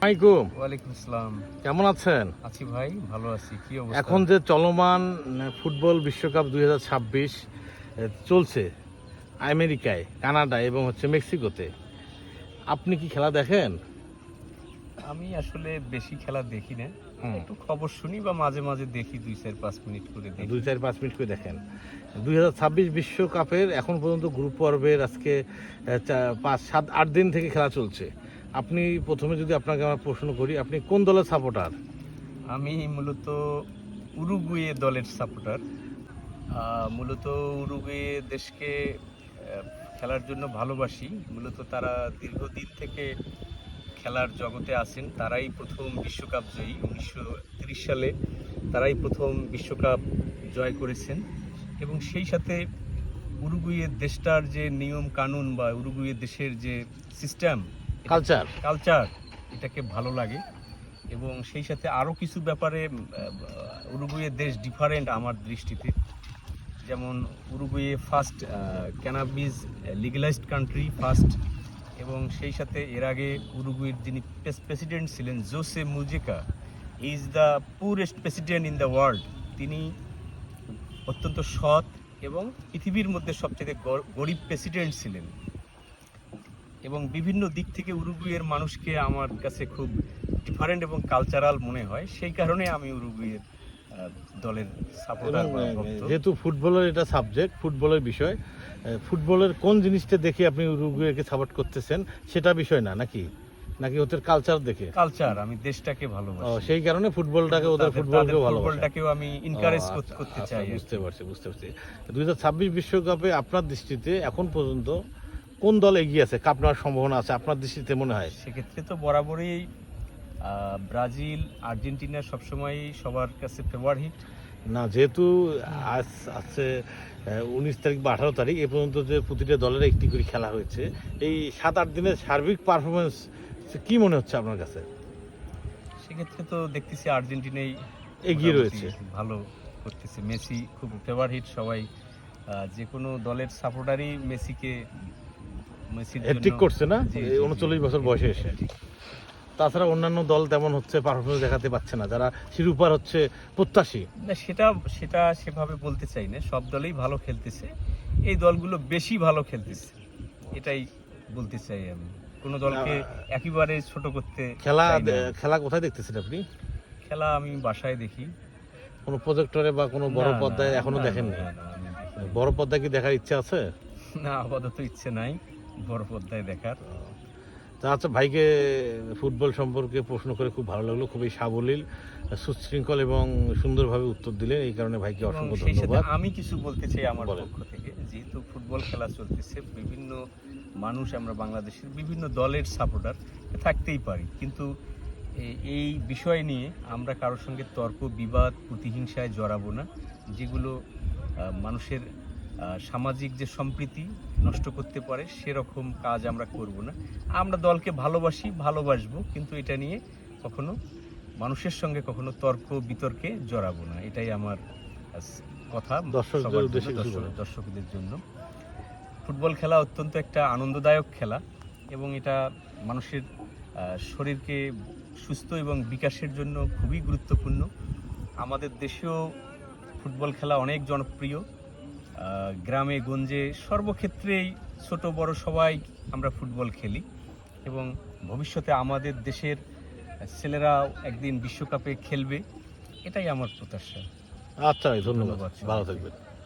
ওয়ালাইকুম আসসালাম। কেমন আছেন? আছি ভাই, ভালো আছি। কি অবস্থা? এখন যে চলমান ফুটবল বিশ্বকাপ 2026 চলছে আমেরিকায়, কানাডায় এবং মেক্সিকোতে, আপনি কি খেলা দেখেন? আমি আসলে বেশি খেলা দেখি না, হুম। একটু খবর শুনি বা মাঝে মাঝে দেখি, 2-4-5 মিনিট করে দেখি। 2-4-5 মিনিট করে দেখেন। 2026 বিশ্বকাপের এখন পর্যন্ত গ্রুপ পর্বের আজকে 5-7-8 দিন থেকে খেলা চলছে। আপনি প্রথমে যদি আপনাকে আমার প্রশ্ন করি, আপনি কোন দলের সাপোর্টার? আমি মূলত উরুগুয়ে দলের সাপোর্টার। মূলত উরুগুয়ে দেশকে খেলার জন্য ভালোবাসি। মূলত তারা দীর্ঘদিন থেকে খেলার জগতে আছেন। তারাই প্রথম বিশ্বকাপ জয়ী 1930 সালে। তারাই প্রথম বিশ্বকাপ জয় করেছেন এবং সেই সাথে উরুগুয়ের দেশটার যে নিয়ম কানুন বা উরুগুয়ের দেশের যে সিস্টেম, কালচার, এটাকে ভালো লাগে। এবং সেই সাথে আরও কিছু ব্যাপারে উরুগুয়ের দেশ ডিফারেন্ট আমার দৃষ্টিতে। যেমন Uruguay first cannabis legalized country first, এবং সেই সাথে এর আগে উরুগুয়ের যিনি প্রেসিডেন্ট ছিলেন Jose Mujica, is the purest president in the world. তিনি অত্যন্ত সৎ এবং পৃথিবীর মধ্যে সবচেয়ে গরিব প্রেসিডেন্ট ছিলেন। এবং বিভিন্ন দিক থেকে উরুগুয়ের মানুষকে আমার কাছে খুব ডিফারেন্ট এবং কালচারাল মনে হয়, সেই কারণে আমি উরুগুয়ের দলের সাপোর্টার বা ভক্ত। যেহেতু ফুটবলের এটা সাবজেক্ট, ফুটবলের বিষয়, ফুটবলের কোন জিনিসটা দেখে আপনি উরুগুয়েকে সাপোর্ট করতেছেন সেটা বিষয় না, নাকি ওদের কালচার দেখে? কালচার, আমি দেশটাকে ভালোবাসি, সেই কারণে ফুটবলটাকে, ওদের ফুটবলকেও ভালোবাসি, ফুটবলটাকেও আমি এনকারেজ করতে চাই। বুঝতে পারছি। 2026 বিশ্বকাপে আপনার দৃষ্টিতে এখন পর্যন্ত কোন দল এগিয়ে আছে, কাপ নেওয়ার সম্ভাবনা আছে আপনার দৃষ্টিতে মনে হয়? সেক্ষেত্রে তো বরাবরই ব্রাজিল, আর্জেন্টিনা সবসময় সবার কাছে ফেভারিট। না, যেহেতু আজ আছে 19 তারিখ বা 18 তারিখ, এ পর্যন্ত যে প্রতিটা দলের একটি করে খেলা হয়েছে, এই 7-8 দিনের সার্বিক পারফরমেন্স কি মনে হচ্ছে আপনার কাছে? সেক্ষেত্রে তো দেখতেছি আর্জেন্টিনাই এগিয়ে রয়েছে, ভালো করতেছে। মেসি খুব ফেভারিট, সবাই যে কোনো দলের সাপোর্টারই মেসির হ্যাট্রিক করছে না 39 বছর বয়সে এসে। তাছাড়া অন্যান্য দল তেমন পারফরমেন্স দেখাতে পারছে না, যারা শিরোপার প্রত্যাশী। না, সেটা সেভাবে বলতে চাই না, সব দলেই ভালো খেলতেছে, এই দলগুলো বেশি ভালো খেলতেছে, এটাই বলতে চাই আমি। কোনো দলকে একেবারে ছোট করতে খেলা কোথায় দেখতেছেন আপনি? খেলা আমি বাসায় দেখি। কোনো প্রজেক্টরে বা কোনো বড় পর্দায় এখনো দেখেননি? বড় পর্দায় কি দেখার ইচ্ছা আছে? না, আপাতত ইচ্ছে নাই বড় পর্দায় দেখার। আচ্ছা, ভাইকে ফুটবল সম্পর্কে প্রশ্ন করে খুব ভালো লাগলো, খুবই সাবলীল, সুশৃঙ্খল এবং সুন্দরভাবে উত্তর দিলেন, এই কারণে ভাইকে অসংখ্য ধন্যবাদ। আমি কিছু বলতে চাই আমার পক্ষ থেকে। যেহেতু ফুটবল খেলা চলতেছে, বিভিন্ন মানুষ, আমরা বাংলাদেশের বিভিন্ন দলের সাপোর্টার থাকতেই পারি, কিন্তু এই বিষয় নিয়ে আমরা কারোর সঙ্গে তর্ক বিবাদ প্রতিহিংসায় জড়াবো না, যেগুলো মানুষের সামাজিক যে সম্প্রীতি নষ্ট করতে পারে সেরকম কাজ আমরা করব না। আমরা দলকে ভালোবাসবো, কিন্তু এটা নিয়ে কখনো মানুষের সঙ্গে কখনো তর্ক বিতর্কে জড়াবো না, এটাই আমার কথা দর্শকদের জন্য। ফুটবল খেলা অত্যন্ত একটা আনন্দদায়ক খেলা এবং এটা মানুষের শরীরকে সুস্থ এবং বিকাশের জন্য খুবই গুরুত্বপূর্ণ। আমাদের দেশেও ফুটবল খেলা অনেক জনপ্রিয়, গ্রামে গঞ্জে সর্বক্ষেত্রেই ছোট বড় সবাই আমরা ফুটবল খেলি এবং ভবিষ্যতে আমাদের দেশের ছেলেরাও একদিন বিশ্বকাপে খেলবে, এটাই আমার প্রত্যাশা। আচ্ছা, ধন্যবাদ, ভালো থাকবেন।